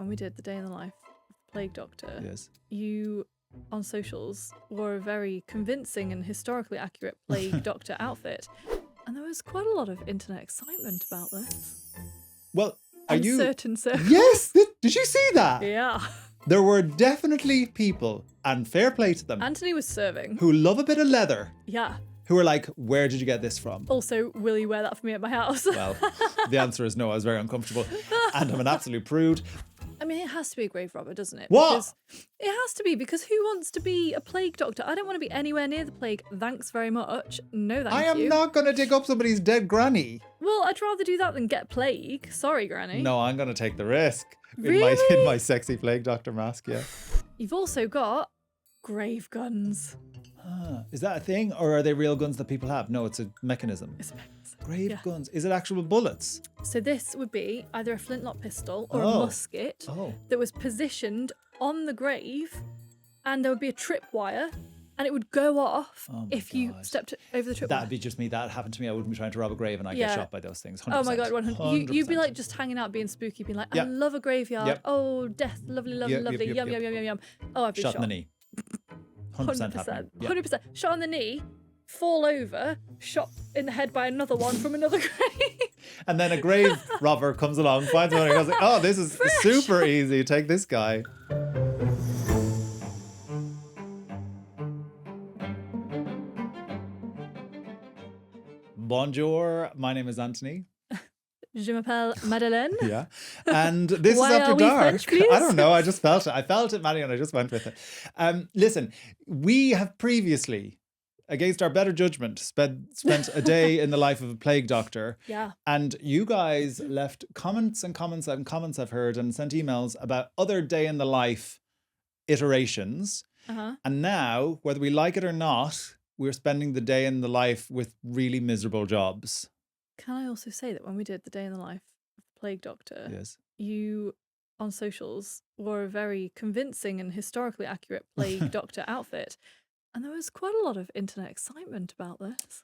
when we did the day in the life of the Plague Doctor, Yes. you on socials wore a very convincing and historically accurate Plague Doctor outfit, and there was quite a lot of internet excitement about this. Well, are In you? certain circles. Yes. Did you see that? Yeah. There were definitely people, and fair play to them, Anthony was serving. who love a bit of leather, Yeah. who were like, "Where did you get this from?" Also, will you wear that for me at my house? Well, the answer is no. I was very uncomfortable, and I'm an absolute prude. I mean, it has to be a grave robber, doesn't it? What? Because it has to be, because who wants to be a plague doctor? I don't want to be anywhere near the plague. Thanks very much. No, thank you. I am not going to dig up somebody's dead granny. Well, I'd rather do that than get plague. Sorry, Granny. No, I'm going to take the risk. Really? In my sexy plague doctor mask, yeah. You've also got grave guns. Is that a thing, or are they real guns that people have? No, it's a mechanism. It's a mechanism. Grave Yeah. guns. Is it actual bullets? So this would be either a flintlock pistol or a Oh. musket Oh. that was positioned on the grave, and there would be a tripwire, and it would go off Oh my if you God. stepped over the tripwire. That'd be just me. That happened to me. I wouldn't be trying to rob a grave and I Yeah. get shot by those things. 100%. Oh my God, 100. You'd be 100%. like just hanging out, being spooky, being like, I Yep. love a graveyard. Yep. Oh, death, lovely, lovely, Yep, yep, lovely, yep, yum, yep. yum, yum, yum. Oh, I've been shot shot. in the knee. 100% happening. Yep. 100%. Shot on the knee, fall over, shot in the head by another one from another grave. And then a grave robber comes along, finds one, and goes, like, "Oh, this is super easy. Take this guy." Bonjour, my name is Anthony. Je m'appelle Madeleine. Yeah. And this Why is After are we Dark. French, please? I don't know. I just felt it. I felt it, Maddie, and I just went with it. Listen, we have previously, against our better judgment, spent a day in the life of a plague doctor. Yeah. And you guys left comments and comments and comments I've heard and sent emails about other day in the life iterations. Uh-huh. And now, whether we like it or not, we're spending the day in the life with really miserable jobs. Can I also say that when we did the day in the life of the Plague Doctor, Yes. you on socials wore a very convincing and historically accurate Plague Doctor outfit, and there was quite a lot of internet excitement about this.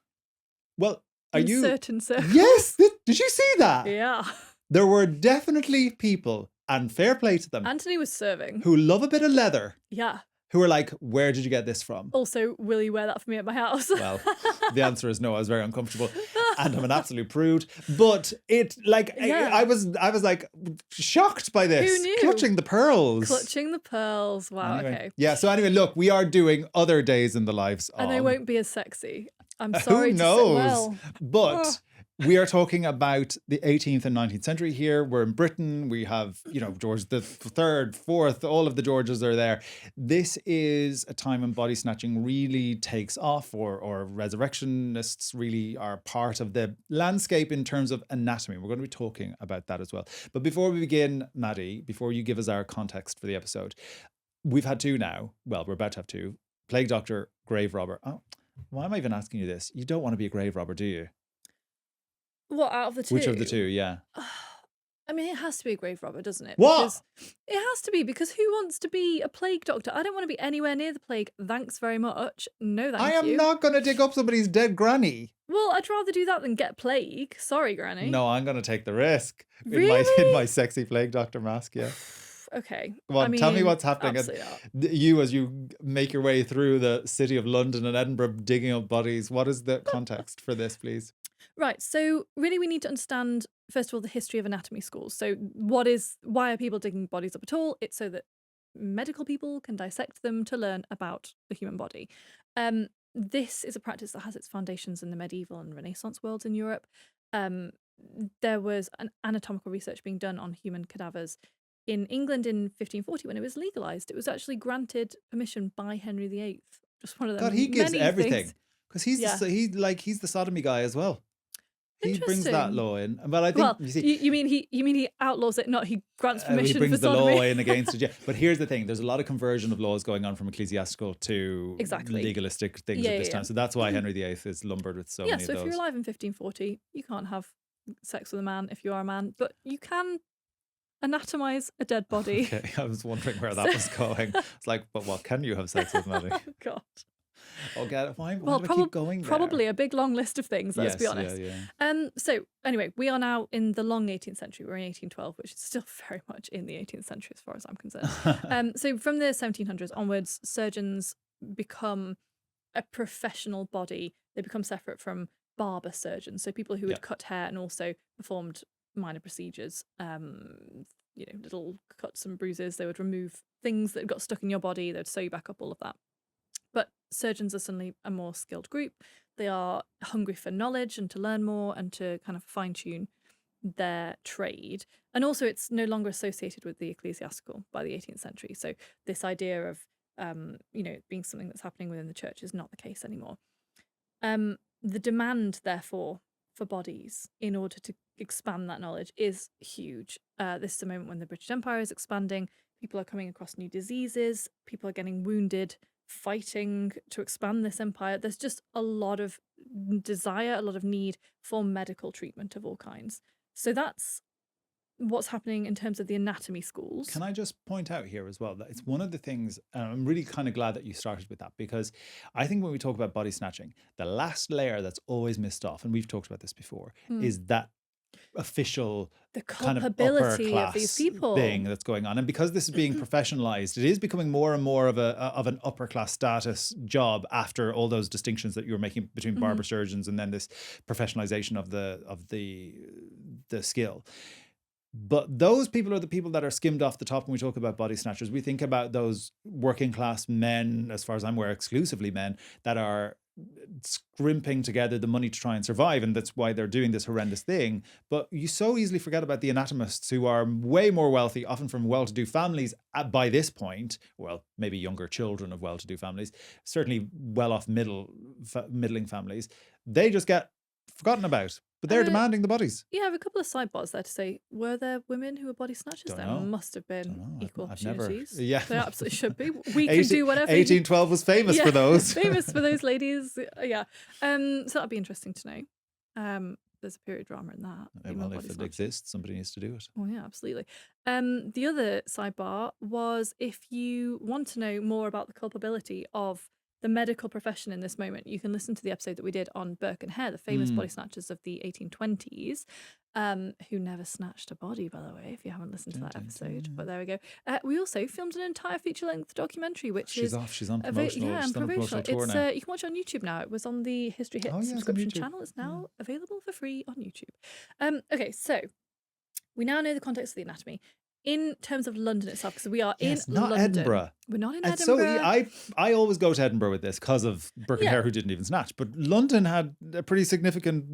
Well, are In you? certain circles. Yes. Did you see that? Yeah. There were definitely people, and fair play to them, Anthony was serving. who love a bit of leather, Yeah. who were like, "Where did you get this from?" Also, will you wear that for me at my house? Well, the answer is no. I was very uncomfortable, and I'm an absolute prude. But it, like, Yeah. I was like shocked by this. Who knew? Clutching the pearls. Clutching the pearls. Wow, Anyway. okay. Yeah. So anyway, look, we are doing other days in the lives of. And they won't be as sexy. I'm sorry Who to say. knows? Well, But we are talking about the 18th and 19th century here. We're in Britain. We have, George the third, fourth, all of the Georges are there. This is a time when body snatching really takes off, or resurrectionists really are part of the landscape in terms of anatomy. We're going to be talking about that as well. But before we begin, Maddie, before you give us our context for the episode, we've had two now. Well, we're about to have two. Plague Doctor, grave robber. Oh, why am I even asking you this? You don't want to be a grave robber, do you? what, out of the two? Which of the two? Yeah. I mean, it has to be a grave robber, doesn't it? What? Because it has to be, because who wants to be a plague doctor? I don't want to be anywhere near the plague. Thanks very much. No, thank you. I am not going to dig up somebody's dead granny. Well, I'd rather do that than get plague. Sorry, Granny. No, I'm going to take the risk. In Really? my sexy plague doctor mask, yeah. Okay. Come on, tell me mean, what's happening. absolutely not. You, as you make your way through the city of London and Edinburgh digging up bodies, what is the context for this, please? Right. So really we need to understand, first of all, the history of anatomy schools. So why are people digging bodies up at all? It's so that medical people can dissect them to learn about the human body. This is a practice that has its foundations in the medieval and Renaissance worlds in Europe. There was an anatomical research being done on human cadavers in England in 1540 when it was legalised. It was actually granted permission by Henry VIII. Just one of them. God, he gives many everything. things. Because he's he's the sodomy guy as well. He brings that Interesting. law in. Well, I think Well, you see, you mean he outlaws it, not he grants permission he brings for the sodomy. law in against it. Yeah. But here's the thing: there's a lot of conversion of laws going on from ecclesiastical to Exactly. legalistic things Yeah, at this yeah, time. yeah. So that's why Henry VIII is lumbered with so Yeah, many so of if those. you're alive in 1540, you can't have sex with a man if you are a man, but you can anatomize a dead body. Okay, I was wondering where that was going. It's like, but what can you have sex with, Maddie? God. Oh God, why Well, do I keep going there? probably a big long list of things, let's be honest. Yeah. So anyway, we are now in the long 18th century. We're in 1812, which is still very much in the 18th century as far as I'm concerned. So from the 1700s onwards, surgeons become a professional body. They become separate from barber surgeons, so people who would cut hair and also performed minor procedures, little cuts and bruises. They would remove things that got stuck in your body. They would sew you back up, all of that. But surgeons are suddenly a more skilled group. They are hungry for knowledge and to learn more and to kind of fine-tune their trade. And also it's no longer associated with the ecclesiastical by the 18th century. So this idea of, being something that's happening within the church is not the case anymore. The demand, therefore, for bodies in order to expand that knowledge is huge. This is a moment when the British Empire is expanding. People are coming across new diseases. People are getting wounded, fighting to expand this empire. There's just a lot of desire, a lot of need for medical treatment of all kinds. So that's what's happening in terms of the anatomy schools. Can I just point out here as well that it's one of the things, and I'm really kind of glad that you started with that, because I think when we talk about body snatching, the last layer that's always missed off, and we've talked about this before, is that official the kind of upper culpability class of these people thing that's going on. And because this is being professionalized, it is becoming more and more of an upper class status job after all those distinctions that you were making between barber surgeons and then this professionalization of the skill. But those people are the people that are skimmed off the top when we talk about body snatchers. We think about those working class men, as far as I'm aware, exclusively men, that are scrimping together the money to try and survive, and that's why they're doing this horrendous thing. But you so easily forget about the anatomists, who are way more wealthy, often from well-to-do families by this point. Well, maybe younger children of well-to-do families, certainly well-off middling families. They just get forgotten about, but they're demanding the bodies. Yeah, I have a couple of sidebars there to say, were there women who were body snatchers? There must have been equal opportunities. Yeah. There absolutely should be. We can do whatever. 1812 was famous for those. Famous for those ladies. Yeah. So that'd be interesting to know. There's a period drama in that. Well, if it exists, somebody needs to do it. Oh, yeah, absolutely. The other sidebar was, if you want to know more about the culpability of the medical profession in this moment, you can listen to the episode that we did on Burke and Hare, the famous body snatchers of the 1820s, who never snatched a body, by the way, if you haven't listened to that episode. But there we go. We also filmed an entire feature-length documentary, which she's on promotional tour now. You can watch it on YouTube now. It was on the History Hit subscription channel. It's now available for free on YouTube. Okay, so we now know the context of the anatomy. In terms of London itself, because we are in not London. Edinburgh. We're not in and Edinburgh. So I always go to Edinburgh with this because of Burke and Hare, who didn't even snatch. But London had a pretty significant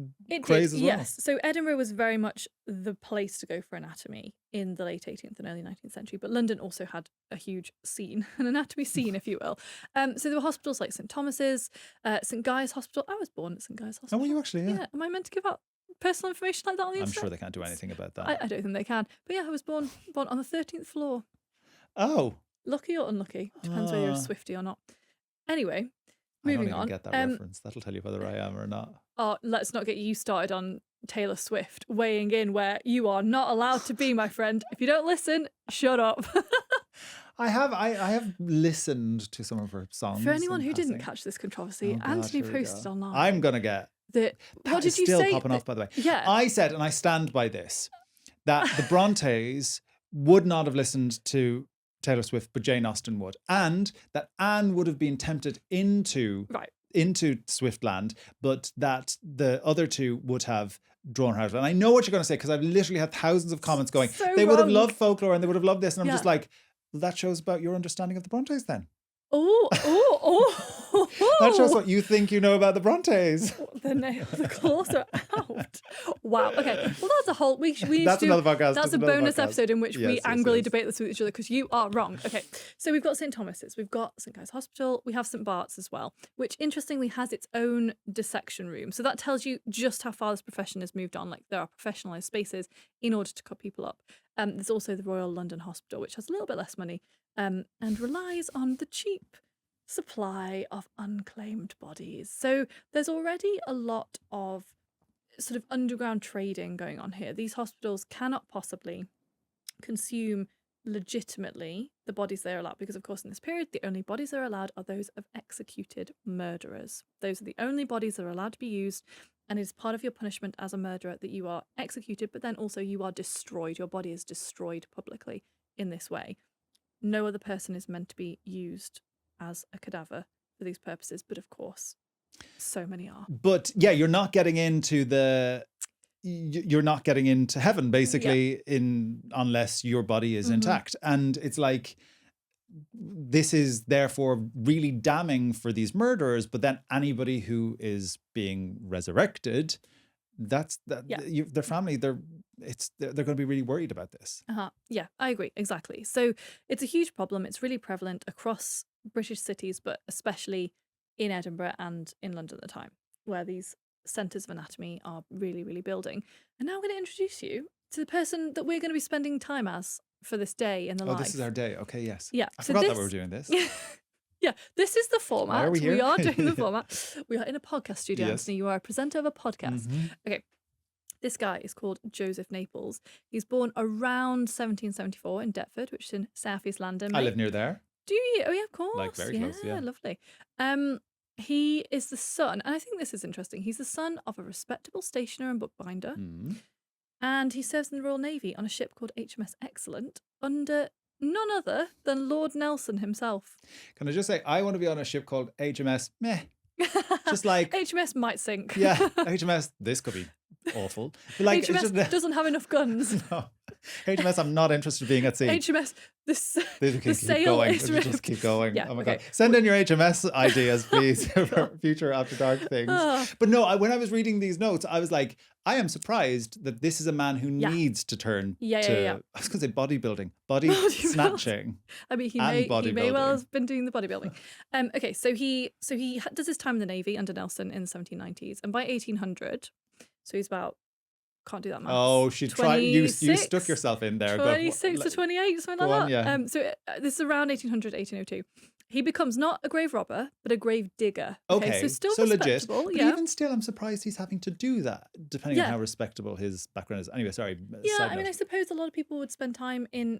craze as well. Yes. So Edinburgh was very much the place to go for anatomy in the late 18th and early 19th century. But London also had a huge scene, an anatomy scene, if you will. So there were hospitals like St Thomas's, St Guy's Hospital. I was born at St Guy's Hospital. Oh, were you actually? Yeah. Am I meant to give out personal information like that on the internet? I'm sure they can't do anything about that. I don't think they can. But yeah, I was born on the 13th floor. Oh. Lucky or unlucky. Depends whether you're a Swiftie or not. Anyway, moving on. I don't even get that reference. That'll tell you whether I am or not. Oh, let's not get you started on Taylor Swift weighing in where you are not allowed to be, my friend. If you don't listen, shut up. I have listened to some of her songs. For anyone who didn't catch this controversy, Anthony posted online. I'm going to get... What did you still say? Popping off, by the way. Yeah. I said, and I stand by this, that the Brontes would not have listened to Taylor Swift, but Jane Austen would. And that Anne would have been tempted into Swiftland, but that the other two would have drawn her out. And I know what you're going to say, because I've literally had thousands of comments going, they would have loved folklore and they would have loved this. And I'm just like, well, that shows about your understanding of the Brontes then. Oh. That shows what you think you know about the Brontes. The claws are out. Wow. Okay. Well, that's a whole... That's another podcast. That's a bonus episode in which we angrily debate this with each other, because you are wrong. Okay. So we've got St Thomas's, we've got St Guy's Hospital, we have St Bart's as well, which interestingly has its own dissection room. So that tells you just how far this profession has moved on. Like, there are professionalised spaces in order to cut people up. There's also the Royal London Hospital, which has a little bit less money and relies on the cheap supply of unclaimed bodies. So there's already a lot of sort of underground trading going on here. These hospitals cannot possibly consume legitimately the bodies they're allowed, because of course in this period the only bodies they're allowed are those of executed murderers. Those are the only bodies that are allowed to be used, and it is part of your punishment as a murderer that you are executed, but then also you are destroyed. Your body is destroyed publicly in this way. No other person is meant to be used as a cadaver for these purposes, but of course so many are. But yeah, you're not getting into heaven basically unless your body is intact. And it's like, this is therefore really damning for these murderers, but then anybody who is being resurrected, their family, they're going to be really worried about this. Yeah, I agree, exactly. So it's a huge problem. It's really prevalent across British cities, but especially in Edinburgh and in London at the time, where these centres of anatomy are really, really building. And now I'm going to introduce you to the person that we're going to be spending time as for this day in the life. Oh, this is our day. Okay, yes. Yeah. I forgot that we were doing this. Yeah, this is the format. Why are we here? We are doing the format. We are in a podcast studio, Yes. Anthony. You are a presenter of a podcast. Okay. This guy is called Joseph Naples. He's born around 1774 in Deptford, which is in South East London. I live near there. Do you? Oh, yeah, of course. Like very close, yeah. Lovely. He is the son, and I think this is interesting. He's the son of a respectable stationer and bookbinder, and he serves in the Royal Navy on a ship called HMS Excellent under none other than Lord Nelson himself. Can I just say, I want to be on a ship called HMS Meh. Just like HMS might sink. Yeah, HMS, this could be awful. But like, HMS doesn't have enough guns. No. HMS, I'm not interested in being at sea. HMS, the sail going. is Just keep going. Yeah, oh my okay. God. Send in your HMS ideas, please, for future After Dark things. But no, when I was reading these notes, I was like, I am surprised that this is a man who needs to turn to, I was going to say bodybuilding, body snatching. I mean, he may well have been doing the bodybuilding. Okay, so he does his time in the Navy under Nelson in the 1790s, and by 1800, so he's about, can't do that math. Oh, she tried. You stuck yourself in there. 26 to 28, something like that. Yeah. So this is around 1800, 1802. He becomes not a grave robber, but a grave digger. Okay, so still legit. respectable. But even still, I'm surprised he's having to do that, depending on how respectable his background is. Anyway, sorry. Yeah, I mean, I suppose a lot of people would spend time in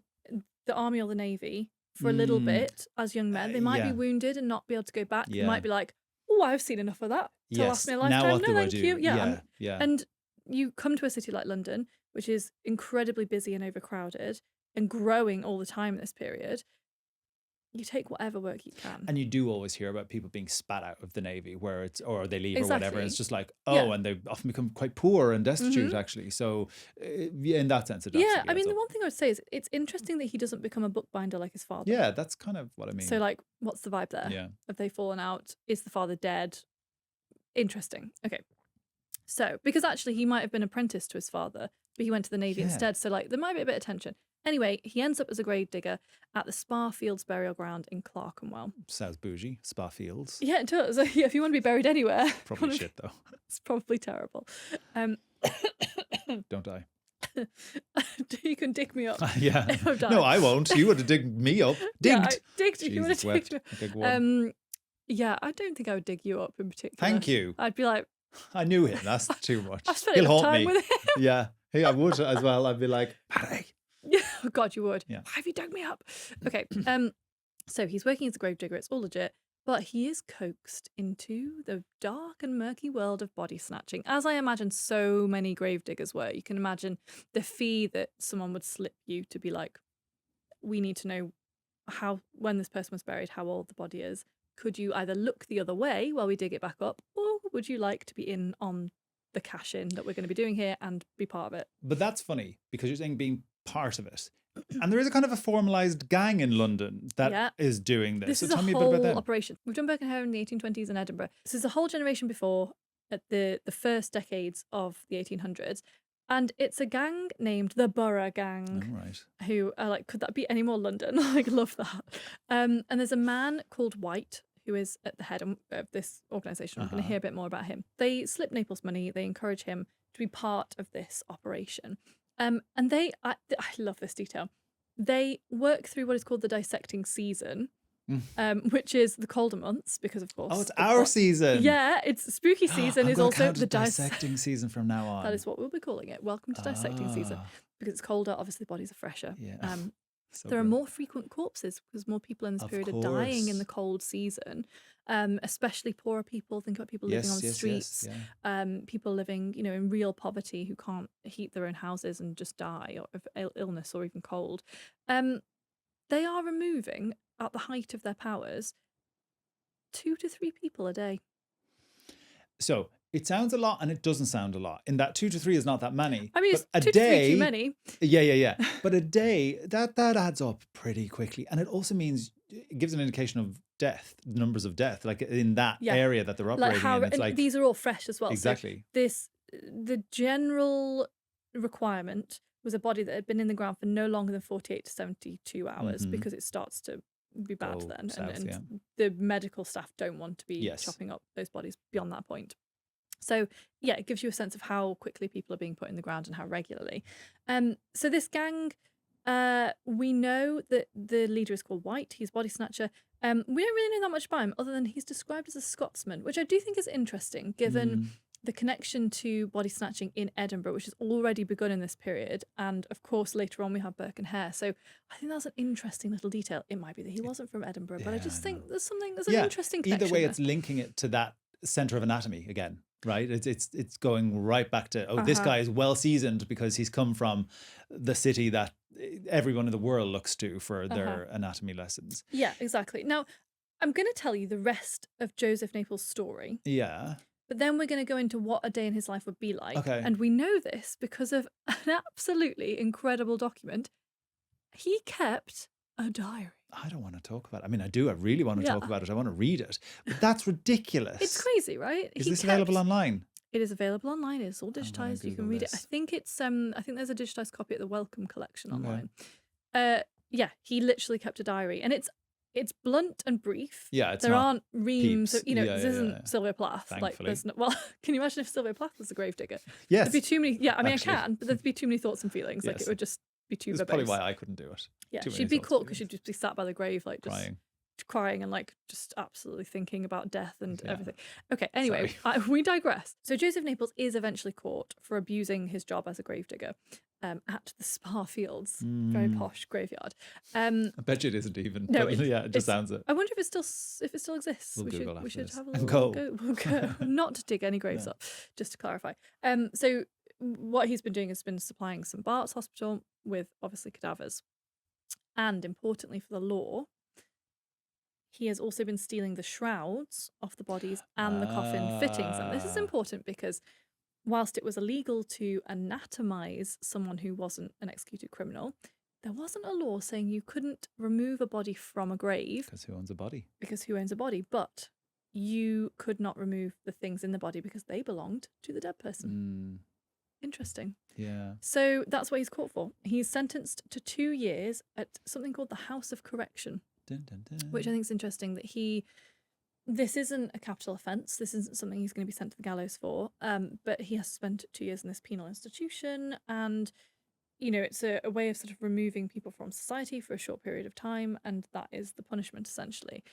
the army or the navy for a little bit as young men. They might be wounded and not be able to go back. They might be like, oh, I've seen enough of that to last me a lifetime. Now what no, do I thank do? you. Yeah. And you come to a city like London, which is incredibly busy and overcrowded and growing all the time in this period. You take whatever work you can. And you do always hear about people being spat out of the Navy or they leave or whatever. It's just like, and they often become quite poor and destitute actually. So in that sense, it yeah, I mean, the one thing I would say is it's interesting that he doesn't become a bookbinder like his father. Yeah, that's kind of what I mean. So like, what's the vibe there? Yeah. Have they fallen out? Is the father dead? Interesting. Okay. So, because actually he might have been apprenticed to his father, but he went to the Navy instead. So like, there might be a bit of tension. Anyway, he ends up as a grave digger at the Spa Fields burial ground in Clerkenwell. Sounds bougie, Spa Fields. Yeah, it does. If you want to be buried anywhere. Probably shit, though. It's probably terrible. Don't die. You can dig me up. Yeah. If I've died. No, I won't. You would have digged me up. Digged. Yeah, I digged. You would have digged me up. Big one. Yeah, I don't think I would dig you up in particular. Thank you. I'd be like, I knew him. That's too much. I've spent enough time with him. Yeah. Hey, I would as well. I'd be like, Paddy. Yeah, oh God, you would. Yeah. Why have you dug me up? Okay. So he's working as a grave digger. It's all legit, but he is coaxed into the dark and murky world of body snatching, as I imagine so many grave diggers were. You can imagine the fee that someone would slip you to be like, we need to know when this person was buried, how old the body is. Could you either look the other way while we dig it back up, or would you like to be in on the cash in that we're going to be doing here and be part of it? But that's funny because you're saying being part of it. And there is a kind of a formalised gang in London that is doing this. This is tell a me a bit about whole them. operation. We've done Birkenhead in the 1820s in Edinburgh. This is a whole generation before, at the first decades of the 1800s. And it's a gang named the Borough Gang. Oh, right. Who are like, could that be any more London? Like, love that. And there's a man called White who is at the head of this organisation. I'm going to hear a bit more about him. They slip Naples money. They encourage him to be part of this operation. And I love this detail. They work through what is called the dissecting season, which is the colder months, because of course. Oh, it's our season. Yeah, it's spooky season is also the dissecting season from now on. That is what we'll be calling it. Welcome to dissecting season, because it's colder. Obviously, bodies are fresher. Yeah. So there are grim. more frequent corpses because more people in this Of period are dying in course. the cold season, especially poorer people. Think about people living on the Yes, streets, yeah. people living, in real poverty who can't heat their own houses and just die of illness or even cold. They are removing, at the height of their powers, 2 to 3 people a day. So it sounds a lot and it doesn't sound a lot. In that 2 to 3 is not that many. I mean, but it's a 2 to 3 day, too many. Yeah. But a day, that adds up pretty quickly. And it also means, it gives an indication of death, numbers of death, like in that Yeah. area that they're operating in. It's and like, these are all fresh as well. exactly. So the general requirement was a body that had been in the ground for no longer than 48 to 72 hours Mhm. because it starts to be bad Go then. south, and yeah. the medical staff don't want to be Yes. chopping up those bodies beyond that point. So yeah, it gives you a sense of how quickly people are being put in the ground and how regularly. So this gang, we know that the leader is called White. He's body snatcher. We don't really know that much about him other than he's described as a Scotsman, which I do think is interesting given the connection to body snatching in Edinburgh, which has already begun in this period. And of course, later on we have Burke and Hare. So I think that's an interesting little detail. It might be that he wasn't from Edinburgh, but I just think there's an interesting connection Either way, there. it's linking it to that centre of anatomy again. Right, it's going right back to this guy is well seasoned because he's come from the city that everyone in the world looks to for their anatomy lessons. Yeah, exactly. Now, I'm going to tell you the rest of Joseph Naples' story. Yeah. But then we're going to go into what a day in his life would be like. Okay. And we know this because of an absolutely incredible document. He kept a diary. I don't want to talk about it. I mean, I do. I really want to talk about it. I want to read it. But that's ridiculous. It's crazy, right? Is this available online? It is available online. It's all digitized. You can read it. I think there's a digitized copy at the Welcome Collection online. Yeah, he literally kept a diary. And it's blunt and brief. Yeah, there aren't reams. Of, this isn't yeah. Sylvia Plath. Thankfully. Like, there's no, well, can you imagine if Sylvia Plath was a gravedigger? Yes. There'd be too many. Yeah, I mean, Actually. I can, but there'd be too many thoughts and feelings. Yes. Like, it would just be too verbose. That's probably why I couldn't do it. Yeah, she'd be caught because she'd just be sat by the grave, like just crying and like just absolutely thinking about death and everything. Okay, anyway, we digress. So Joseph Naples is eventually caught for abusing his job as a gravedigger at the Spa Fields, very posh graveyard. I bet you it isn't even. No, but it just sounds it. I wonder if it still exists. We should have a little go. We'll go. Not to dig any graves up, just to clarify. So what he's been doing has been supplying St Bart's Hospital with obviously cadavers, and importantly for the law, he has also been stealing the shrouds off the bodies and the coffin fittings. And this is important because whilst it was illegal to anatomize someone who wasn't an executed criminal, there wasn't a law saying you couldn't remove a body from a grave. Because who owns a body? Because who owns a body? But you could not remove the things in the body because they belonged to the dead person. Interesting. Yeah. So that's what he's caught for. He's sentenced to 2 years at something called the House of Correction. Dun, dun, dun. Which I think is interesting that this isn't a capital offence. This isn't something he's going to be sent to the gallows for. But he has to spend 2 years in this penal institution. And, it's a way of sort of removing people from society for a short period of time. And that is the punishment, essentially.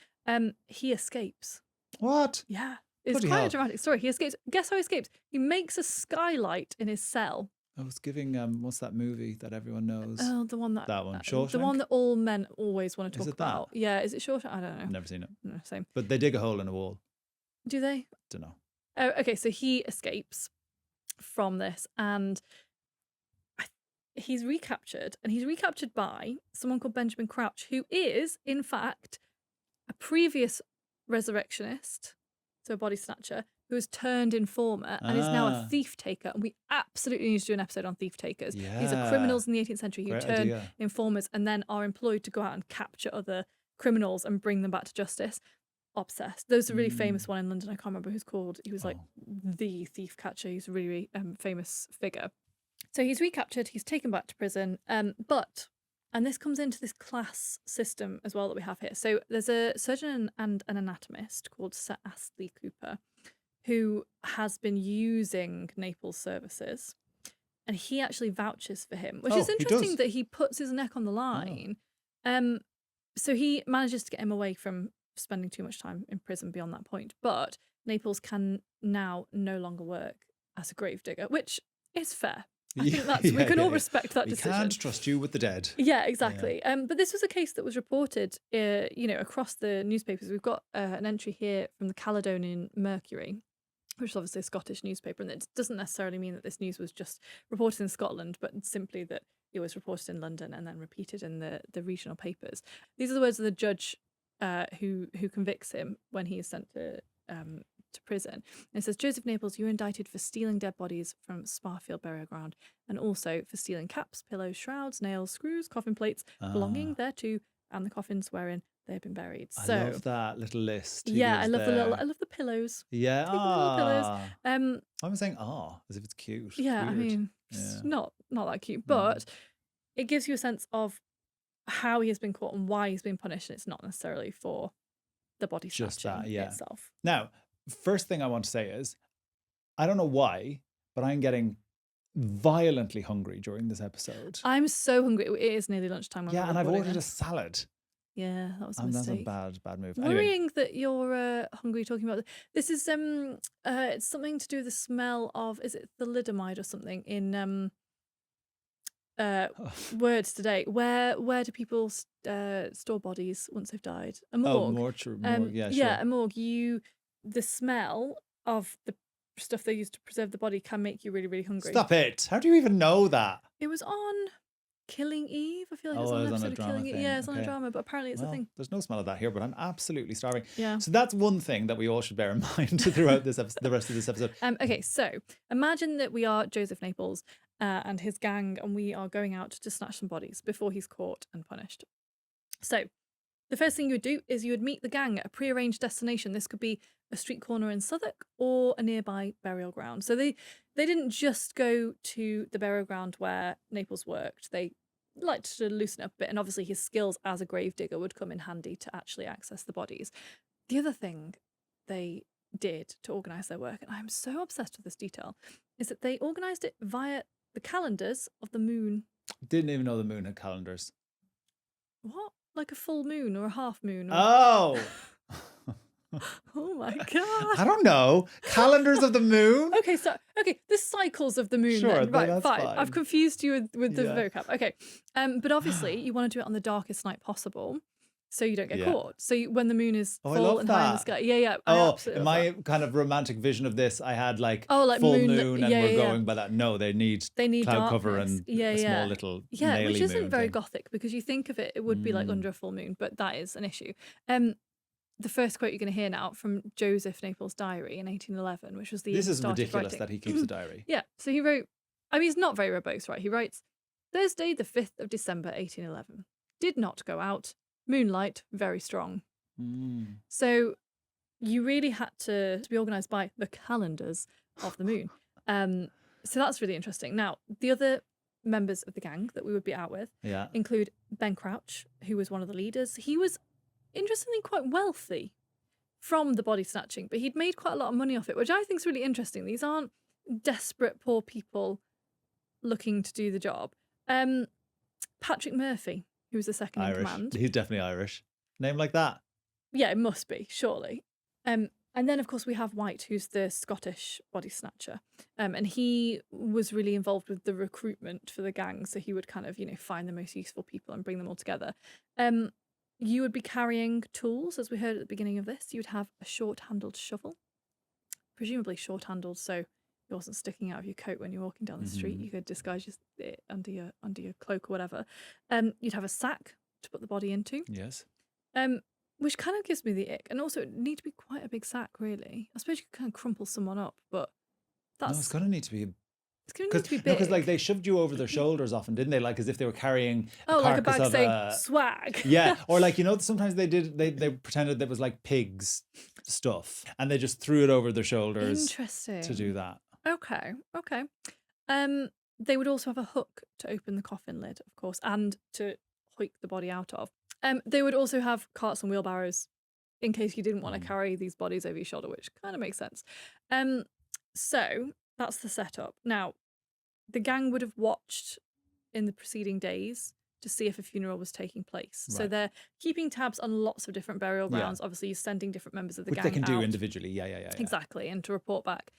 He escapes. What? Yeah. It's quite a dramatic story. He escapes. Guess how he escapes? He makes a skylight in his cell. I was giving what's that movie that everyone knows? Oh, the one that one, Shawshank? the one that all men always want to talk Is it about. that? Yeah, is it Shawshank? I don't know. Never seen it. No, same. But they dig a hole in a wall. Do they? Don't know. Oh, okay. So he escapes from this, and he's recaptured, and he's recaptured by someone called Benjamin Crouch, who is, in fact, a previous resurrectionist, so a body snatcher, who has turned informer and is now a thief taker. And we absolutely need to do an episode on thief takers. Yeah. These are criminals in the 18th century who Great turn idea. informers and then are employed to go out and capture other criminals and bring them back to justice. Obsessed. There's a really famous one in London. I can't remember who's called. He was like the thief catcher. He's a really, really famous figure. So he's recaptured. He's taken back to prison. And this comes into this class system as well that we have here. So there's a surgeon and an anatomist called Sir Astley Cooper, who has been using Naples' services, and he actually vouches for him, which is interesting that he puts his neck on the line. So he manages to get him away from spending too much time in prison beyond that point. But Naples can now no longer work as a gravedigger, which is fair. I think that's we can all respect that We decision. can't trust you with the dead. Yeah, exactly. But this was a case that was reported, across the newspapers. We've got an entry here from the Caledonian Mercury, which is obviously a Scottish newspaper, and it doesn't necessarily mean that this news was just reported in Scotland, but simply that it was reported in London and then repeated in the regional papers. These are the words of the judge who convicts him when he is sent to prison. And it says, Joseph Naples, you are indicted for stealing dead bodies from Sparfield burial ground, and also for stealing caps, pillows, shrouds, nails, screws, coffin plates belonging thereto, and the coffins wherein they have been buried. I So love that little list. I love I love the pillows. Yeah, Take the little pillows. I'm saying as if it's cute. Yeah, Weird. I mean, it's not that cute, but it gives you a sense of how he has been caught and why he's been punished, and it's not necessarily for the body snatching itself. Now, first thing I want to say is, I don't know why, but I'm getting violently hungry during this episode. I'm so hungry. It is nearly lunchtime. When and I've ordered a salad. Yeah, that was a mistake. That's a bad move. Worrying anyway. that you're hungry talking about this is it's something to do with the smell of, is it thalidomide or something in words today. Where do people store bodies once they've died? A morgue. Morgue. Yeah, sure. Yeah, a morgue. The smell of the stuff they use to preserve the body can make you really, really hungry. Stop it! How do you even know that? It was on Killing Eve. I feel like it's it on an was on episode a of Killing Eve. drama Yeah, thing. it's on a drama, but apparently it's a thing. There's no smell of that here, but I'm absolutely starving. Yeah. So that's one thing that we all should bear in mind throughout this episode, the rest of this episode. Okay, so imagine that we are Joseph Naples and his gang, and we are going out to snatch some bodies before he's caught and punished. So the first thing you would do is you would meet the gang at a prearranged destination. This could be a street corner in Southwark or a nearby burial ground. So they didn't just go to the burial ground where Naples worked. They liked to loosen up a bit, and obviously his skills as a gravedigger would come in handy to actually access the bodies. The other thing they did to organise their work, and I'm so obsessed with this detail, is that they organised it via the calendars of the moon. Didn't even know the moon had calendars. What? Like a full moon or a half moon? Or... Oh! Oh my god! I don't know. Calendars of the moon? Okay, the cycles of the moon. Sure, then. Right, that's fine. I've confused you with the vocab. Okay, but obviously you want to do it on the darkest night possible, so you don't get caught. So when the moon is full and high in the sky, in my kind of romantic vision of this, I had like full moon, and we're going by that. No, they need cloud darkness. cover and a small little which isn't moon very thing. gothic, because you think of it, it would be like under a full moon, but that is an issue. The first quote you're going to hear now from Joseph Naples' diary in 1811, which was the year he started ridiculous writing. that he keeps a diary. Yeah, so he wrote, I mean, he's not very verbose, right? He writes, Thursday, the 5th of December, 1811. Did not go out. Moonlight, very strong. So you really had to be organised by the calendars of the moon. So that's really interesting. Now, the other members of the gang that we would be out with include Ben Crouch, who was one of the leaders. He was interestingly quite wealthy from the body snatching, but he'd made quite a lot of money off it, which I think is really interesting. These aren't desperate poor people looking to do the job. Patrick Murphy, who was the second in command. He's definitely Irish. Name like that. Yeah, it must be, surely. And then, of course, we have White, who's the Scottish body snatcher. And he was really involved with the recruitment for the gang. So he would kind of, find the most useful people and bring them all together. You would be carrying tools, as we heard at the beginning of this. You'd have a short-handled shovel, presumably short-handled, so it wasn't sticking out of your coat when you're walking down the street. You could disguise it under your cloak or whatever. You'd have a sack to put the body into. Yes. Which kind of gives me the ick. And also, it need to be quite a big sack, really. I suppose you could kind of crumple someone up, but that's... No, it's going to need to be... It's going to need to be big. Because they shoved you over their shoulders often, didn't they? Like as if they were carrying like a bag of saying swag. Yeah, or like, sometimes they pretended that was like pigs stuff, and they just threw it over their shoulders. Interesting. To do that. Okay. They would also have a hook to open the coffin lid, of course, and to hoik the body out of. They would also have carts and wheelbarrows in case you didn't want to carry these bodies over your shoulder, which kind of makes sense. So that's the setup. Now, the gang would have watched in the preceding days to see if a funeral was taking place. Right. So they're keeping tabs on lots of different burial grounds. Obviously, you're sending different members of the gang Which they can do out. individually. Yeah. Exactly, and to report back.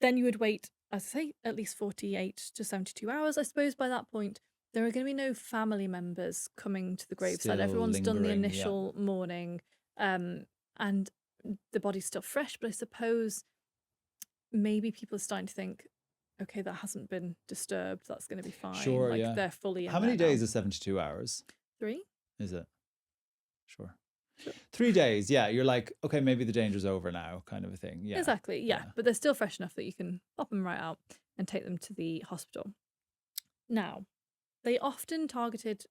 Then you would wait, as I say, at least 48 to 72 hours. I suppose by that point, there are going to be no family members coming to the graveside. Still Everyone's done the lingering, yeah. initial mourning, and the body's still fresh. But I suppose maybe people are starting to think, okay, that hasn't been disturbed. That's going to be fine. Sure, like yeah. they're fully in How many there now. days is 72 hours? 3? Is it? Sure. 3 days, yeah. You're like, okay, maybe the danger's over now, kind of a thing. Yeah. Exactly, yeah. But they're still fresh enough that you can pop them right out and take them to the hospital. Now, they often targeted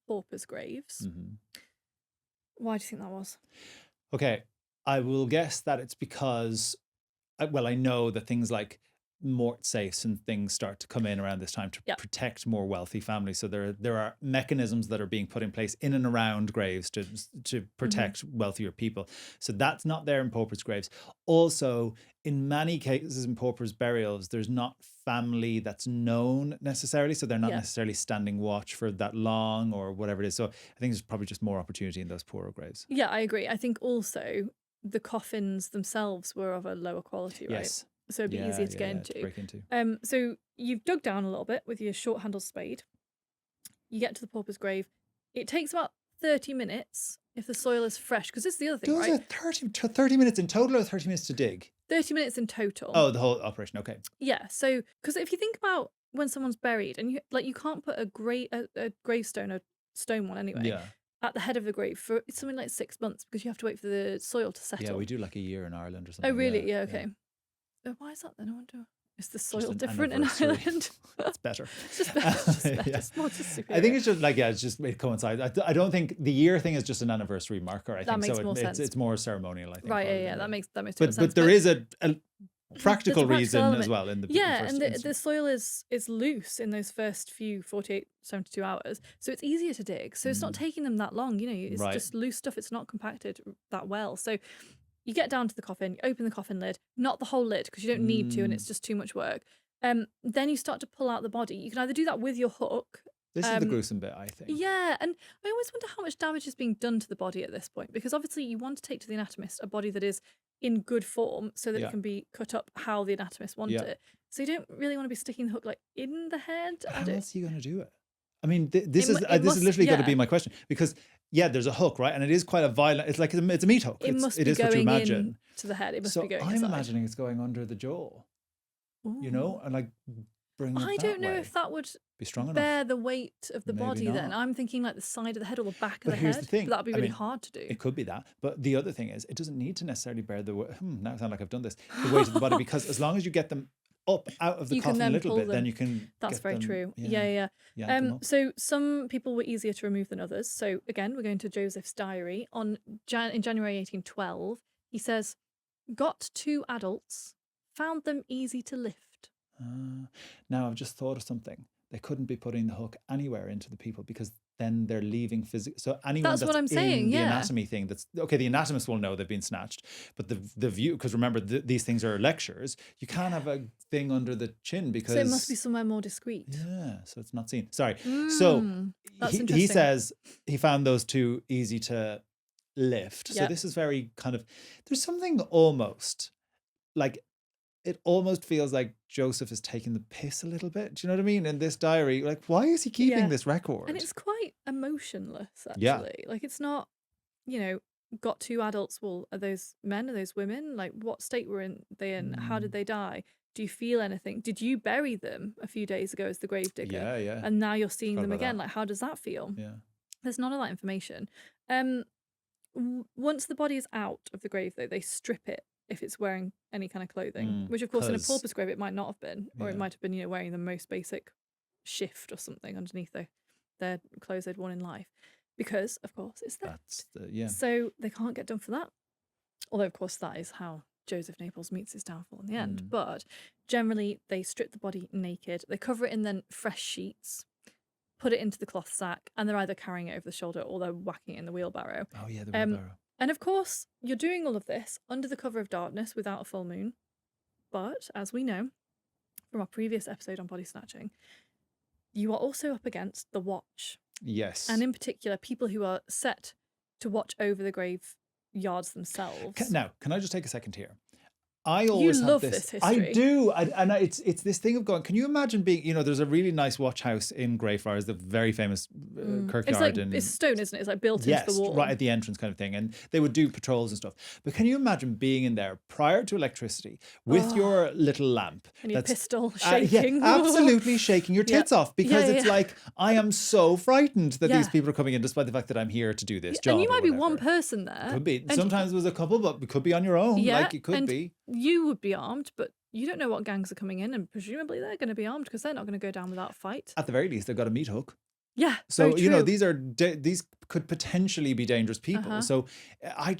paupers' graves. Mhm. Why do you think that was? Okay, I will guess that it's because, well, I know that things like mort safes and things start to come in around this time to Yep. protect more wealthy families. So there are mechanisms that are being put in place in and around graves to protect wealthier people. So that's not there in paupers' graves. Also, in many cases in paupers' burials, there's not family that's known necessarily. So they're not Yeah. necessarily standing watch for that long or whatever it is. So I think there's probably just more opportunity in those poorer graves. Yeah, I agree. I think also the coffins themselves were of a lower quality, right? Yes. So it'd be easier to get into. To break into. So you've dug down a little bit with your short-handled spade. You get to the pauper's grave. It takes about 30 minutes if the soil is fresh, because this is the other thing, Those right? are 30 minutes in total or 30 minutes to dig? 30 minutes in total. Oh, the whole operation. Okay. Yeah, so because if you think about when someone's buried, and you can't put a gravestone, a stone one anyway, Yeah. at the head of the grave for something like 6 months because you have to wait for the soil to settle. Yeah, we do like a year in Ireland or something. Oh, really? Yeah, okay. Why is that then? I wonder. Is the soil an different in anniversary. Ireland? It's better. It's just better. It's just better. Yeah. It's more just superior. I think it's just like, yeah, it coincides. I don't think the year thing is just an anniversary marker. I think makes so. more sense. It's more ceremonial, I think. Right, rather yeah, than that makes total But sense. there is a practical There's a reason element. as well in the Yeah, first and the instance. soil is loose in those first few 48, 72 hours. So it's easier to dig. So it's not taking them that long, it's Right. just loose stuff. It's not compacted that well. So you get down to the coffin, you open the coffin lid, not the whole lid because you don't need to and it's just too much work. Then you start to pull out the body. You can either do that with your hook. This is the gruesome bit, I think. Yeah, and I always wonder how much damage is being done to the body at this point, because obviously you want to take to the anatomist a body that is in good form so that Yeah. it can be cut up how the anatomist wants Yeah. it. So you don't really want to be sticking the hook like in the head. How else are you going to do it? I mean, this It is must- literally going to yeah. be my question, because there's a hook, right? And it is quite a violent. It's like it's a meat hook. It must it be is what you going imagine. in to the head. It must So be going I'm inside. imagining it's going under the jaw, Ooh. and like bring it I that don't know way. if that would Be strong enough. bear the weight of the Maybe body then. not. I'm thinking like the side of the head or the back of But the here's head. the thing, But that'd be I really mean, hard to do. It could be that. But the other thing is, it doesn't need to necessarily bear the weight. Now I sound like I've done this. The weight of the body, because as long as you get them up out of the You can coffin a then little pull bit, then them. you can. That's get very them, true. Yeah. Yeah. yank them up. So some people were easier to remove than others. So again, we're going to Joseph's diary. In January 1812, he says, "Got 2 adults, found them easy to lift." Now I've just thought of something. They couldn't be putting the hook anywhere into the people because then they're leaving physical. So anyone That's that's what I'm saying, in the yeah. anatomy thing, that's okay. The anatomist will know they've been snatched, but the view, because remember these things are lectures. You can't have a thing under the chin because So it must be somewhere more discreet. Yeah, so it's not seen. Sorry. So That's he interesting. says he found those 2 easy to lift. So Yep. this is very kind of, there's something almost like, it almost feels like Joseph is taking the piss a little bit. Do you know what I mean? In this diary, like, why is he keeping Yeah. this record? And it's quite emotionless, actually. Yeah. Like, it's not, got 2 adults. Well, are those men? Are those women? Like, what state were they in? How did they die? Do you feel anything? Did you bury them a few days ago as the grave digger? Yeah. And now you're seeing Forgot them about again. that. Like, how does that feel? Yeah. There's none of that information. Once the body is out of the grave, though, they strip it if it's wearing any kind of clothing, which, of course, in a 'cause- pauper's grave, it might not have been, or it Yeah. might have been, wearing the most basic shift or something underneath their clothes they'd worn in life, because, of course, it's theft. That's the, yeah. So they can't get done for that. Although, of course, that is how Joseph Naples meets his downfall in the end. But generally, they strip the body naked. They cover it in then fresh sheets, put it into the cloth sack, and they're either carrying it over the shoulder or they're whacking it in the wheelbarrow. Oh yeah, the wheelbarrow. And of course, you're doing all of this under the cover of darkness without a full moon. But as we know from our previous episode on body snatching, you are also up against the watch. Yes. And in particular, people who are set to watch over the graveyards themselves. Now, can I just take a second here? I always love have this I history. do, it's this thing of going. Can you imagine being? There's a really nice watch house in Greyfriars, the very famous kirkyard. It's stone, isn't it? It's like built yes, into the wall. right at the entrance, kind of thing. And they would do patrols and stuff. But can you imagine being in there prior to electricity with your little lamp And your pistol yeah, shaking. absolutely shaking your tits off, because it's yeah. like, I am so frightened that these people are coming in, despite the fact that I'm here to do this job. And you might be or one whatever. person there. Could be. And Sometimes it was a couple, but it could be on your own. Yeah, Like, it could and be. you would be armed, but you don't know what gangs are coming in, and presumably they're going to be armed because they're not going to go down without a fight. At the very least, they've got a meat hook. Yeah, So, very true. these could potentially be dangerous people. So I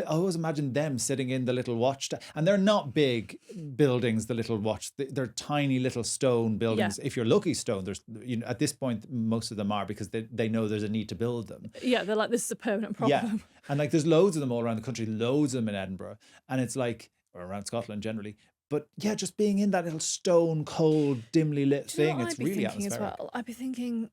always imagine them sitting in the little watch, and they're not big buildings, the little watch, they're tiny little stone buildings. If you're lucky, stone, there's, at this point, most of them are, because they know there's a need to build them. Yeah, they're like, this is a permanent problem. Yeah. And like, there's loads of them all around the country, loads of them in Edinburgh. And it's like, or around Scotland generally. But yeah, just being in that little stone cold, dimly lit thing, it's really atmospheric. As well? I'd be thinking,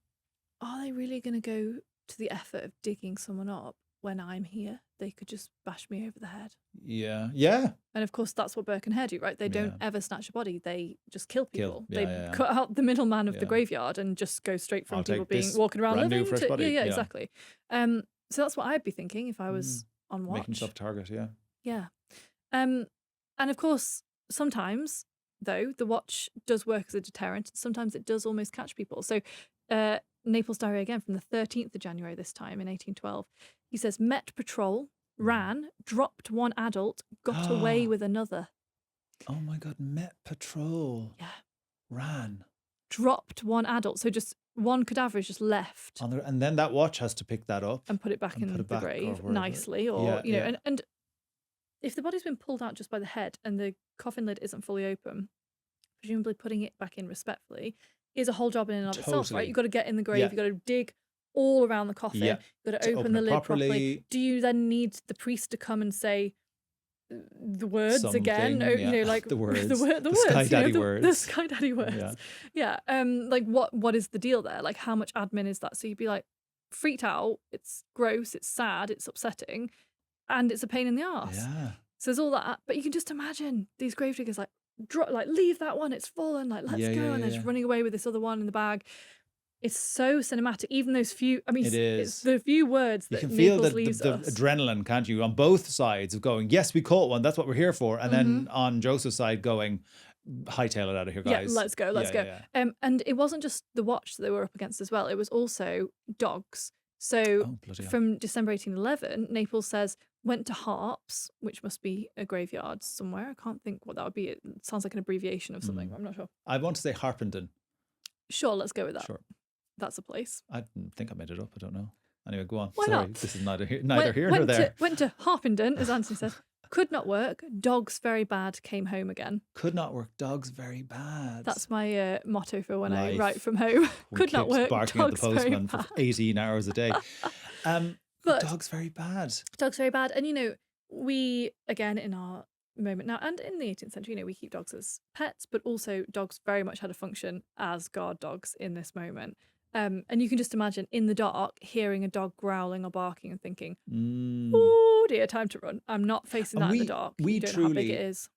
are they really going to go to the effort of digging someone up when I'm here? They could just bash me over the head. Yeah. Yeah. And of course, that's what Burke and Hare do, right? They don't ever snatch a body. They just kill people. Yeah, they cut out the middleman of the graveyard and just go straight from people walking around living to... body. Yeah, exactly. So that's what I'd be thinking if I was on watch. Making yourself a target, yeah. Yeah. And of course, sometimes, though, the watch does work as a deterrent. Sometimes it does almost catch people. So Naples Diary again, from the 13th of January this time in 1812. He says, Met patrol, ran, dropped one adult, got away with another. Oh my God, Met patrol. Yeah. Ran. Dropped one adult. So just one cadaver just left. And then that watch has to pick that up. And put it back in the grave nicely. Or, and if the body's been pulled out just by the head and the coffin lid isn't fully open, presumably putting it back in respectfully is a whole job in and of itself, right? You've got to get in the grave, you've got to dig all around the coffin, you've got to open the lid properly. Do you then need the priest to come and say the words again? Like the words, the Sky Daddy words. The Sky Daddy words. Yeah. Like what is the deal there? Like, how much admin is that? So you'd be like freaked out, it's gross, it's sad, it's upsetting, and it's a pain in the arse. Yeah. So there's all that, but you can just imagine these gravediggers like, leave that one, it's fallen, like, let's go, and they're just running away with this other one in the bag. It's so cinematic. Even those few, I mean, it's the few words that you can feel the adrenaline, can't you, on both sides of going, yes, we caught one, that's what we're here for, and then on Joseph's side going, hightail it out of here, guys. Yeah, let's go. Yeah. And it wasn't just the watch that they were up against as well. It was also dogs. So from December 1811, Naples says, went to Harps, which must be a graveyard somewhere. I can't think what that would be. It sounds like an abbreviation of something. I'm not sure. I want to say Harpenden. Sure, let's go with that. Sure. That's a place. I think I made it up. I don't know. Anyway, go on. Why Sorry, not? This is neither here nor there. Went to Harpenden, as Anthony says. Could not work. Dogs very bad. Came home again. Could not work. Dogs very bad. That's my motto for when I write from home. Could not work. Barking dogs at the postman very for 18 hours a day. But dogs very bad. Dogs very bad. And, we, again, in our moment now, and in the 18th century, we keep dogs as pets, but also dogs very much had a function as guard dogs in this moment. And you can just imagine in the dark hearing a dog growling or barking and thinking, oh dear, time to run. I'm not facing that in the dark. You don't know how big it is.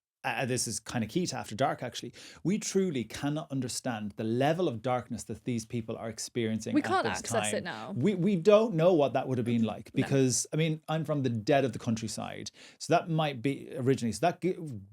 This is kind of key to After Dark, actually. We truly cannot understand the level of darkness that these people are experiencing. We can't access it now. We don't know what that would have been like, because, I mean, I'm from the dead of the countryside. So that might be originally. So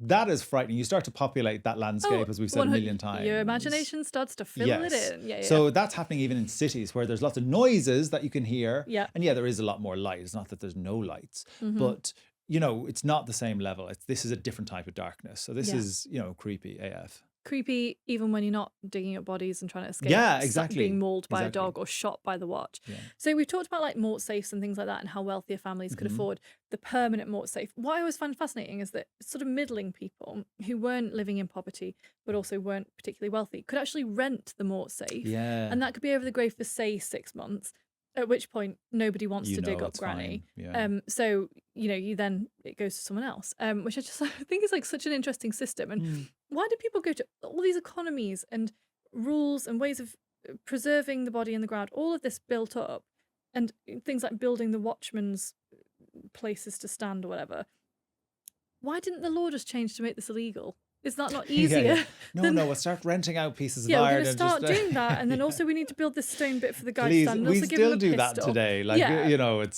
that is frightening. You start to populate that landscape, as we've said a million times. Your imagination starts to fill it in. Yeah. So that's happening even in cities where there's lots of noises that you can hear. Yeah. And there is a lot more light. It's not that there's no lights, but it's not the same level. This is a different type of darkness. So this is, creepy AF. Creepy even when you're not digging up bodies and trying to escape. Yeah, exactly. Being mauled by a dog or shot by the watch. Yeah. So we've talked about like mort safes and things like that and how wealthier families could afford the permanent mort safe. What I always find fascinating is that sort of middling people who weren't living in poverty but also weren't particularly wealthy could actually rent the mort safe. Yeah. And that could be over the grave for, say, 6 months. At which point nobody wants to dig up Granny. Yeah. So you then it goes to someone else, which I think is like such an interesting system. And why do people go to all these economies and rules and ways of preserving the body in the ground? All of this built up, and things like building the watchman's places to stand or whatever. why didn't the law just change to make this illegal? Is that not Yeah, easier? yeah. No, we'll start renting out pieces of Yeah, we're iron going to and start just doing that, and then yeah. also we need to build this stone bit for the guy to Please, stand, and we also give him still a do that pistol. today. Like, Yeah. you know, it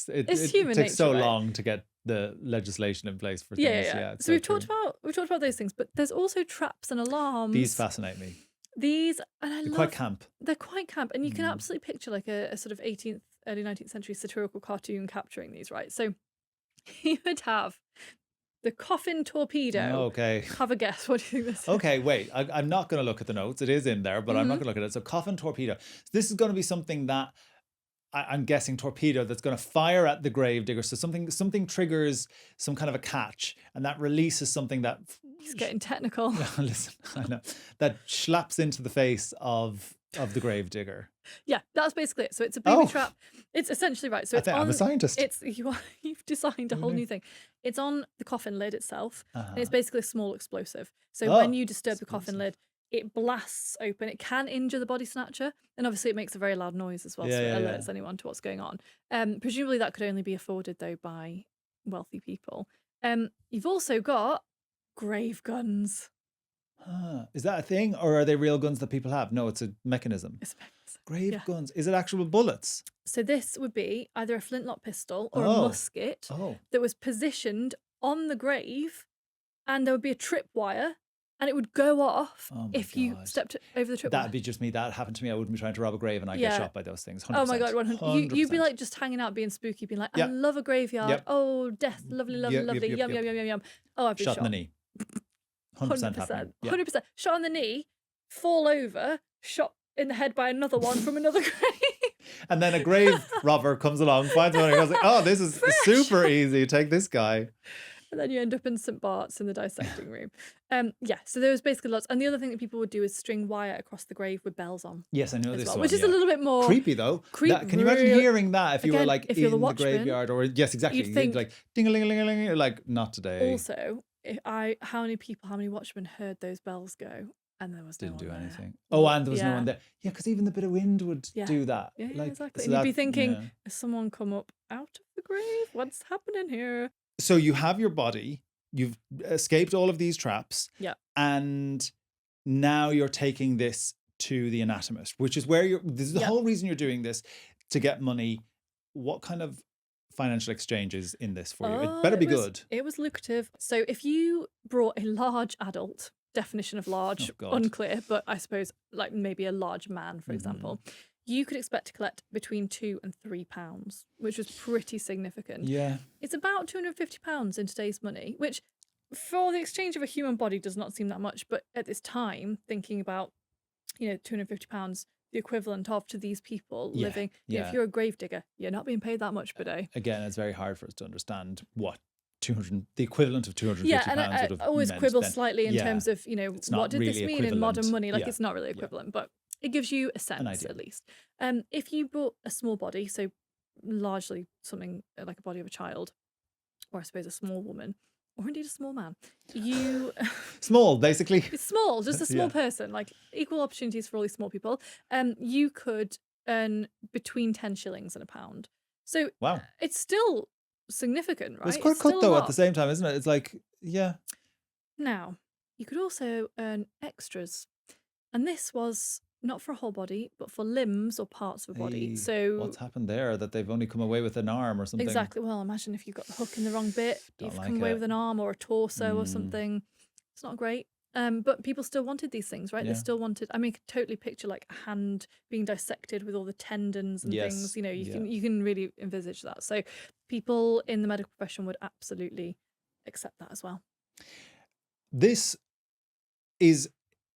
human takes so nature, right? long to get the legislation in place for things. Yeah. It's So we've true. talked about those things, but there's also traps and alarms. These fascinate me. These, and I They're love. quite camp. They're quite camp, and you can absolutely picture like a sort of 18th, early 19th century satirical cartoon capturing these, right? So you would have the Coffin torpedo. Okay. Have a guess. What do you think this is? Okay, wait. I'm not going to look at the notes. It is in there, but I'm not going to look at it. So Coffin torpedo. So this is going to be something that I'm guessing torpedo that's going to fire at the gravedigger. So something triggers some kind of a catch, and that releases something that He's getting technical. listen, I know that slaps into the face of the gravedigger. Yeah, that's basically it. So it's a booby Oh. trap. It's essentially right. So I it's think I'm a scientist. You've designed a whole new thing. It's on the coffin lid itself, and Uh-huh. it's basically a small explosive. So Oh, when you disturb the coffin explosive. lid, it blasts open. It can injure the body snatcher, and obviously it makes a very loud noise as well, so Yeah, it yeah, alerts yeah. anyone to what's going on. Presumably that could only be afforded though by wealthy people. You've also got grave guns. Is that a thing, or are they real guns that people have? No, it's a mechanism. It's a mechanism. Grave Yeah. guns. Is it actual bullets? So this would be either a flintlock pistol or a Oh. musket Oh. that was positioned on the grave, and there would be a tripwire, and it would go off Oh my if you God. stepped over the tripwire. That'd be just me. That happened to me. I wouldn't be trying to rob a grave and I Yeah. get shot by those things. 100%. Oh my God, 100. You'd be 100%. like just hanging out, being spooky, being like, I Yep. love a graveyard. Yep. Oh, death, lovely, lovely, Yep, yep, lovely, yep, yum, yep. yum, yum, yum. Oh, I'd be shot shot. in the knee. 100% happening. Yeah. 100%. Shot on the knee, fall over, shot in the head by another one from another grave. And then a grave robber comes along, finds one, and goes like, "Oh, this is super easy. Take this guy." And then you end up in St. Bart's in the dissecting room. Yeah, so there was basically lots. And the other thing that people would do is string wire across the grave with bells on. Yes, I know as this well, one. which is yeah. a little bit more creepy though. Creep- Can you imagine real- hearing that if you were Again, like if you're in the the watchman, graveyard, or yes, exactly, you'd think- like ding-a-ling-a-ling-a-ling, like not today. Also, how many watchmen heard those bells go, and there was no Didn't do one there. anything. Oh, and there was no Yeah. one there. Yeah, because even the bit of wind would Yeah. do that. Yeah, like, exactly. so And you'd be that- thinking, yeah. has someone come up out of the grave? What's happening here? So you have your body, you've escaped all of these traps, Yeah. and now you're taking this to the anatomist, which is where this is the Yeah. whole reason you're doing this, to get money. What kind of financial exchange is in this for you? It better be good. It was lucrative. So if you brought a large adult, definition of large, Oh, God. unclear, but I suppose like maybe a large man, for example, you could expect to collect between £2 and £3, which was pretty significant. Yeah. It's about £250 in today's money, which for the exchange of a human body does not seem that much. But at this time, thinking about, £250, the equivalent of to these people Yeah, living, yeah. if you're a gravedigger, you're not being paid that much per day. Again, it's very hard for us to understand what the equivalent of £250 Yeah, and I would have always meant quibble then. slightly in Yeah. terms of, It's what not did this really mean in modern equivalent. money? Like, Yeah. it's not really equivalent, but it gives you a sense idea. at least. If you bought a small body, so largely something like a body of a child, or I suppose a small woman, or indeed a small man, you Small, basically. it's small, just a small Yeah. person, like equal opportunities for all these small people. You could earn between 10 shillings and a pound. So Wow. it's still significant, right? It's quite still cut a though at lot. the same time, isn't it? It's like, yeah. Now, you could also earn extras. And this was not for a whole body, but for limbs or parts of a body. Hey, So what's happened there? That they've only come away with an arm or something? exactly. Well, imagine if you've got the hook in the wrong bit, Don't you've like come away it. with an arm or a torso or Mm. something. It's not great. But people still wanted these things, right? Yeah. They still wanted. I mean, I could totally picture like a hand being dissected with all the tendons and Yes, things. You yeah. can really envisage that. So people in the medical profession would absolutely accept that as well. This is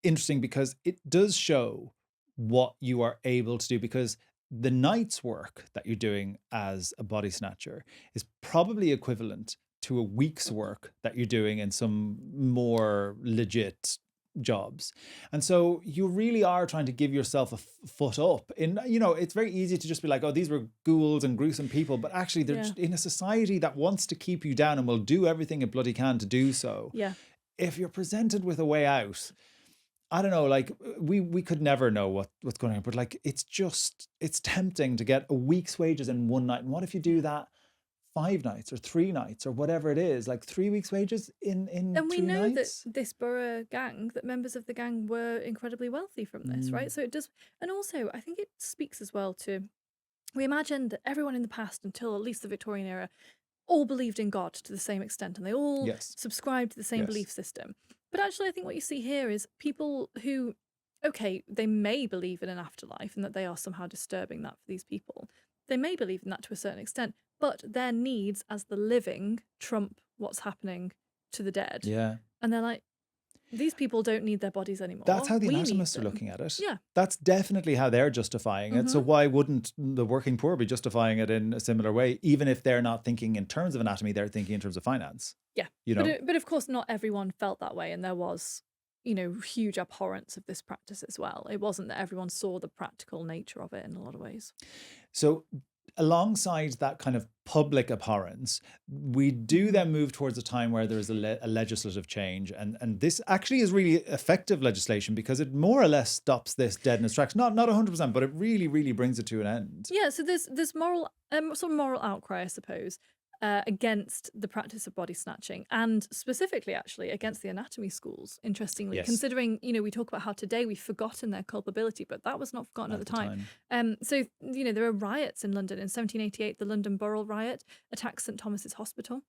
interesting because it does show what you are able to do, because the night's work that you're doing as a body snatcher is probably equivalent to a week's work that you're doing in some more legit jobs. And so you really are trying to give yourself a foot up in, it's very easy to just be like, oh, these were ghouls and gruesome people, but actually they're just in a society that wants to keep you down and will do everything it bloody can to do so. Yeah. If you're presented with a way out, I don't know, like we could never know what's going on, but like it's tempting to get a week's wages in one night. And what if you do that 5 nights or 3 nights or whatever it is, like 3 weeks' wages in And we 3 know nights. that this borough gang, that members of the gang were incredibly wealthy from this, right? So it does, and also I think it speaks as well to, we imagine that everyone in the past until at least the Victorian era all believed in God to the same extent, and they all Yes. subscribed to the same Yes. belief system. But actually, I think what you see here is people who, okay, they may believe in an afterlife and that they are somehow disturbing that for these people. They may believe in that to a certain extent, but their needs as the living trump what's happening to the dead. Yeah. And they're like, these people don't need their bodies anymore. That's how the We need anatomists are them. looking at it. Yeah. That's definitely how they're justifying it. So why wouldn't the working poor be justifying it in a similar way? Even if they're not thinking in terms of anatomy, they're thinking in terms of finance. Yeah. You know? But of course, not everyone felt that way. And there was, huge abhorrence of this practice as well. It wasn't that everyone saw the practical nature of it in a lot of ways. So alongside that kind of public abhorrence, we do then move towards a time where there's a legislative change. And this actually is really effective legislation because it more or less stops this dead in its tracks. Not 100%, but it really, really brings it to an end. Yeah, so there's moral, sort of moral outcry, I suppose, against the practice of body snatching, and specifically, actually, against the anatomy schools, interestingly, Yes. considering, we talk about how today we've forgotten their culpability, but that was not forgotten at the time. So, there are riots in London. In 1788, the London Borough Riot attacked St Thomas's Hospital.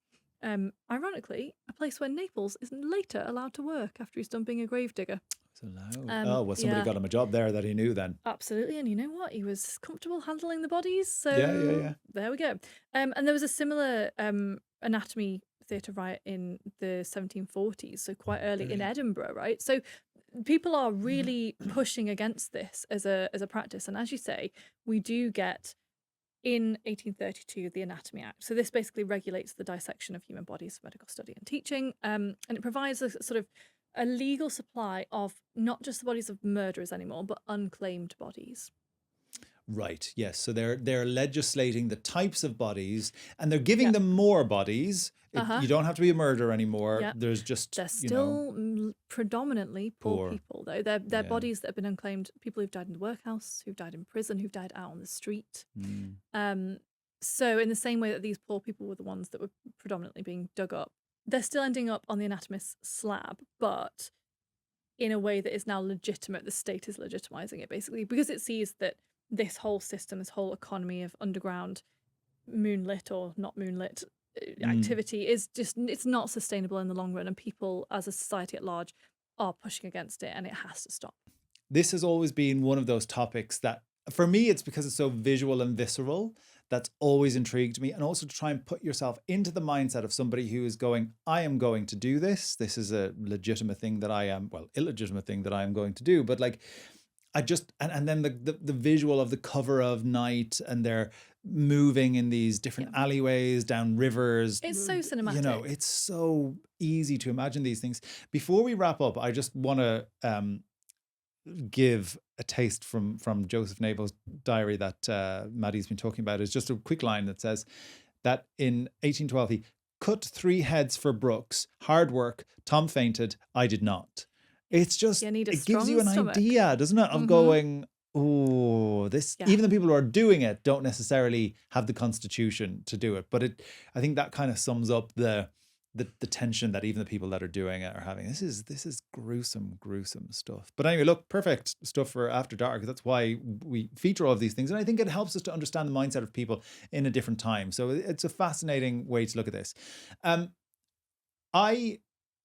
Ironically, a place where Naples is later allowed to work after he's done being a gravedigger. Somebody got him a job there that he knew then. Absolutely, and you know what? He was comfortable handling the bodies, so Yeah. there we go. And there was a similar anatomy theatre riot in the 1740s, so quite early in Edinburgh, right? So people are really pushing against this as a practice, and as you say, we do get in 1832 the Anatomy Act. So this basically regulates the dissection of human bodies for medical study and teaching, and it provides a sort of a legal supply of not just the bodies of murderers anymore, but unclaimed bodies. Right. Yes. So they're legislating the types of bodies, and they're giving them more bodies. You don't have to be a murderer anymore. Yeah. There's just They're still predominantly poor people, though. They're bodies that have been unclaimed. People who've died in the workhouse, who've died in prison, who've died out on the street. So in the same way that these poor people were the ones that were predominantly being dug up, they're still ending up on the anatomist's slab, but in a way that is now legitimate. The state is legitimizing it, basically, because it sees that this whole system, this whole economy of underground moonlit or not moonlit activity is just, it's not sustainable in the long run, and people as a society at large are pushing against it, and it has to stop. This has always been one of those topics that, for me, it's because it's so visual and visceral, that's always intrigued me. And also to try and put yourself into the mindset of somebody who is going, I am going to do this. This is a legitimate thing that I am, well, illegitimate thing that I am going to do. But like, I just, and then the visual of the cover of night, and they're moving in these different alleyways, down rivers. It's so cinematic. It's so easy to imagine these things. Before we wrap up, I just want to give a taste from Joseph Nable's diary that Maddy's been talking about. Is just a quick line that says that in 1812, he cut 3 heads for Brooks. Hard work. Tom fainted. I did not. It's just, it gives you an idea, doesn't it, of going, oh, this, even the people who are doing it don't necessarily have the constitution to do it. But I think that kind of sums up the tension that even the people that are doing it are having. This is gruesome stuff. But anyway, look, perfect stuff for After Dark. That's why we feature all of these things. And I think it helps us to understand the mindset of people in a different time. So it's a fascinating way to look at this. I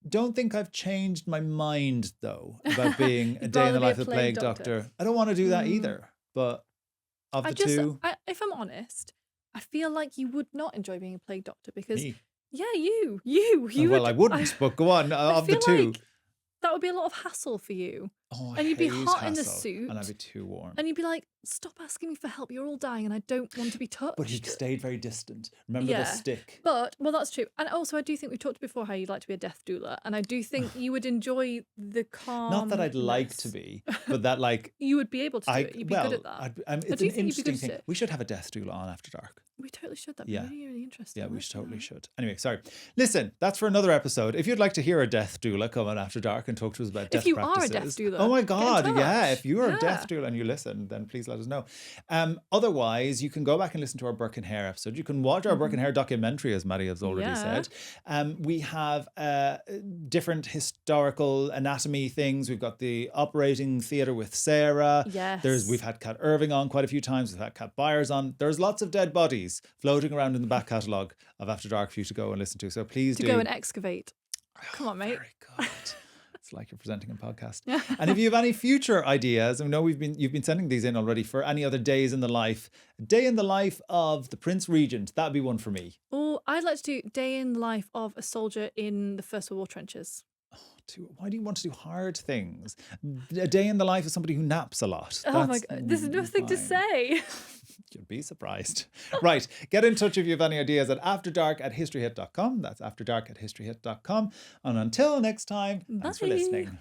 don't think I've changed my mind, though, about being a day in the life of the plague doctor. I don't want to do that either. But of the two... if I'm honest, I feel like you would not enjoy being a plague doctor because... Me? Yeah, you Well, I wouldn't, but go on. Of the two... Like that would be a lot of hassle for you. Oh, and you'd be hot in the suit. And I'd be too warm. And you'd be like, stop asking me for help. You're all dying and I don't want to be touched. But he stayed very distant. Remember the stick? But, well, that's true. And also, I do think we talked before how you'd like to be a death doula. And I do think you would enjoy the calm. Not that I'd like to be, but that like... you would be able to do it. You'd be good at that. It's an interesting thing. We should have a death doula on After Dark. We totally should. That'd be really, really interesting. Yeah, we totally should. Anyway, sorry. Listen, that's for another episode. If you'd like to hear a death doula come on After Dark and talk to us about death practices. If you are a death doula. Oh my get in God, yeah. touch. If you are a Yeah. deaf doula and you listen, then please let us know. Otherwise, you can go back and listen to our Burke and Hare episode. You can watch our Burke and Hare documentary, as Maddie has already Yeah. said. We have different historical anatomy things. We've got the operating theatre with Sarah. Yes. We've had Kat Irving on quite a few times. We've had Kat Byers on. There's lots of dead bodies floating around in the back catalogue of After Dark for you to go and listen to. So please do go and excavate. Come on, mate. Very good. It's like you're presenting a podcast. And if you have any future ideas, I know you've been sending these in already for any other days in the life. A day in the life of the Prince Regent. That'd be one for me. Oh, I'd like to do day in the life of a soldier in the First World War trenches. Why do you want to do hard things? A day in the life of somebody who naps a lot. Oh my God, there's nothing to say. You'd be surprised. Right. Get in touch if you have any ideas at afterdark@historyhit.com. That's afterdark@historyhit.com. And until next time, thanks for Bye. listening.